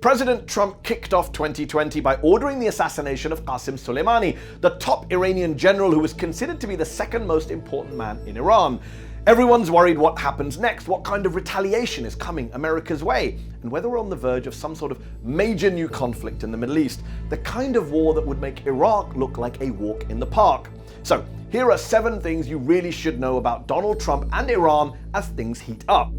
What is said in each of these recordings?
President Trump kicked off 2020 by ordering the assassination of Qassim Suleimani, the top Iranian general who was considered to be the second most important man in Iran. Everyone's worried what happens next, what kind of retaliation is coming America's way, and whether we're on the verge of some sort of major new conflict in the Middle East, the kind of war that would make Iraq look like a walk in the park. So, here are 7 things you really should know about Donald Trump and Iran as things heat up.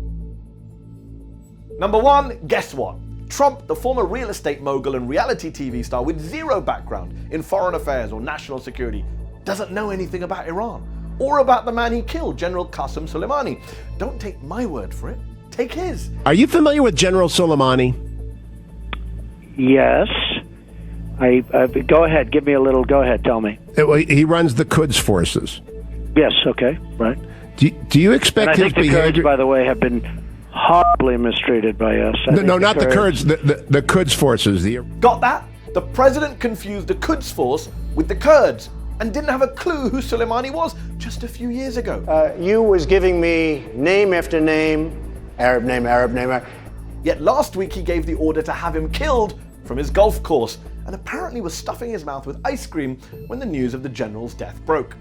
Number 1, guess what? Trump, the former real estate mogul and reality TV star with zero background in foreign affairs or national security, doesn't know anything about Iran or about the man he killed, General Qassim Suleimani. Don't take my word for it, take his. Are you familiar with General Soleimani? Yes. Go ahead, give me a little, go ahead, tell me. He runs the Quds forces. Yes, okay, right. Do you expect and I his think the behavior... Kurds, by the way, have been horribly mistreated by us. No, not the Kurds, the Quds forces. Got that? The president confused the Quds force with the Kurds and didn't have a clue who Soleimani was just a few years ago. You was giving me name after name, Arab name, Arab name. Yet last week he gave the order to have him killed from his golf course and apparently was stuffing his mouth with ice cream when the news of the general's death broke.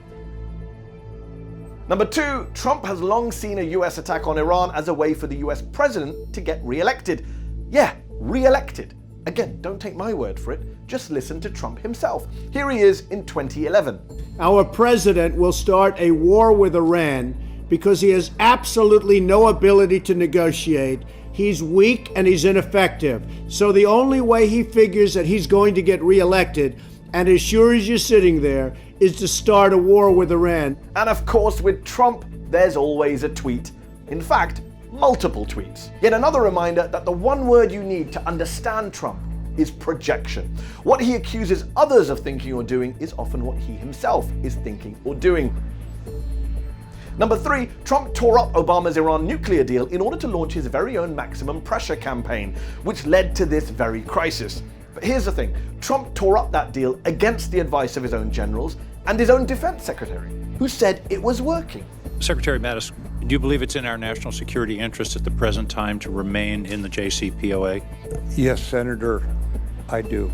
Number 2, Trump has long seen a US attack on Iran as a way for the US president to get re-elected. Yeah, re-elected. Again, don't take my word for it, just listen to Trump himself. Here he is in 2011. Our president will start a war with Iran because he has absolutely no ability to negotiate. He's weak and he's ineffective. So the only way he figures that he's going to get re-elected, and as sure as you're sitting there, is to start a war with Iran. And of course, with Trump, there's always a tweet. In fact, multiple tweets. Yet another reminder that the one word you need to understand Trump is projection. What he accuses others of thinking or doing is often what he himself is thinking or doing. Number 3, Trump tore up Obama's Iran nuclear deal in order to launch his very own maximum pressure campaign, which led to this very crisis. But here's the thing, Trump tore up that deal against the advice of his own generals and his own defense secretary, who said it was working. Secretary Mattis, do you believe it's in our national security interest at the present time to remain in the JCPOA? Yes, Senator, I do.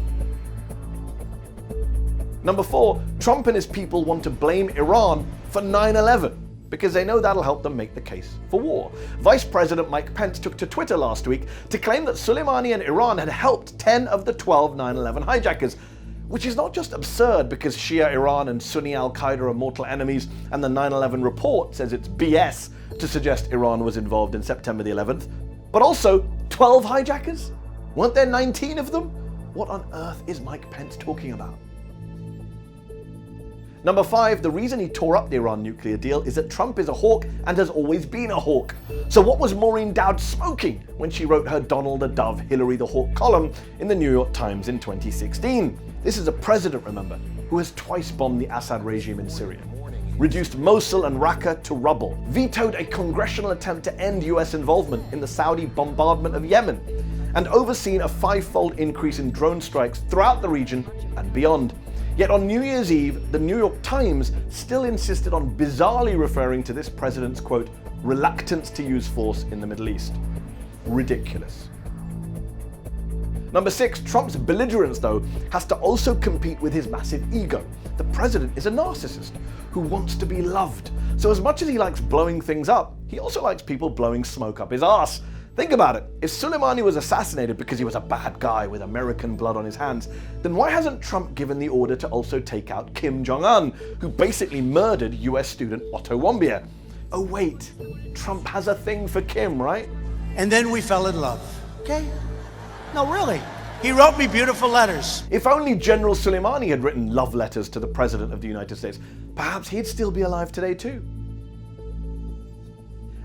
Number 4, Trump and his people want to blame Iran for 9/11 because they know that'll help them make the case for war. Vice President Mike Pence took to Twitter last week to claim that Soleimani and Iran had helped 10 of the 12 9/11 hijackers, which is not just absurd because Shia Iran and Sunni al-Qaeda are mortal enemies and the 9/11 report says it's BS to suggest Iran was involved in September the 11th, but also 12 hijackers? Weren't there 19 of them? What on earth is Mike Pence talking about? Number 5, the reason he tore up the Iran nuclear deal is that Trump is a hawk and has always been a hawk. So what was Maureen Dowd smoking when she wrote her Donald the Dove, Hillary the Hawk column in the New York Times in 2016? This is a president, remember, who has twice bombed the Assad regime in Syria, reduced Mosul and Raqqa to rubble, vetoed a congressional attempt to end US involvement in the Saudi bombardment of Yemen, and overseen a 5-fold increase in drone strikes throughout the region and beyond. Yet on New Year's Eve, the New York Times still insisted on bizarrely referring to this president's, quote, reluctance to use force in the Middle East. Ridiculous. Number 6, Trump's belligerence, though, has to also compete with his massive ego. The president is a narcissist who wants to be loved. So as much as he likes blowing things up, he also likes people blowing smoke up his ass. Think about it. If Soleimani was assassinated because he was a bad guy with American blood on his hands, then why hasn't Trump given the order to also take out Kim Jong-un, who basically murdered US student Otto Warmbier? Oh wait, Trump has a thing for Kim, right? And then we fell in love, okay? No, really. He wrote me beautiful letters. If only General Soleimani had written love letters to the President of the United States, perhaps he'd still be alive today too.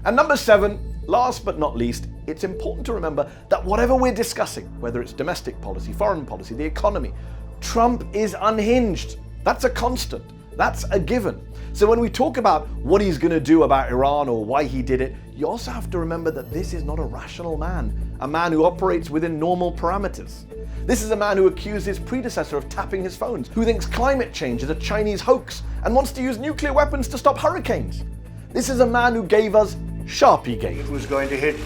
And number 7, last but not least, it's important to remember that whatever we're discussing, whether it's domestic policy, foreign policy, the economy, Trump is unhinged. That's a constant. That's a given. So when we talk about what he's going to do about Iran or why he did it, you also have to remember that this is not a rational man, a man who operates within normal parameters. This is a man who accused his predecessor of tapping his phones, who thinks climate change is a Chinese hoax and wants to use nuclear weapons to stop hurricanes. This is a man who gave us Sharpiegate. It was going to hit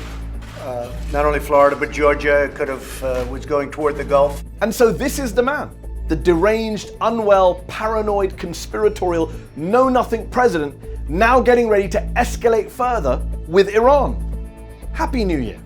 not only Florida, but Georgia could have, was going toward the Gulf. And so this is the man, the deranged, unwell, paranoid, conspiratorial, know-nothing president, now getting ready to escalate further with Iran. Happy New Year.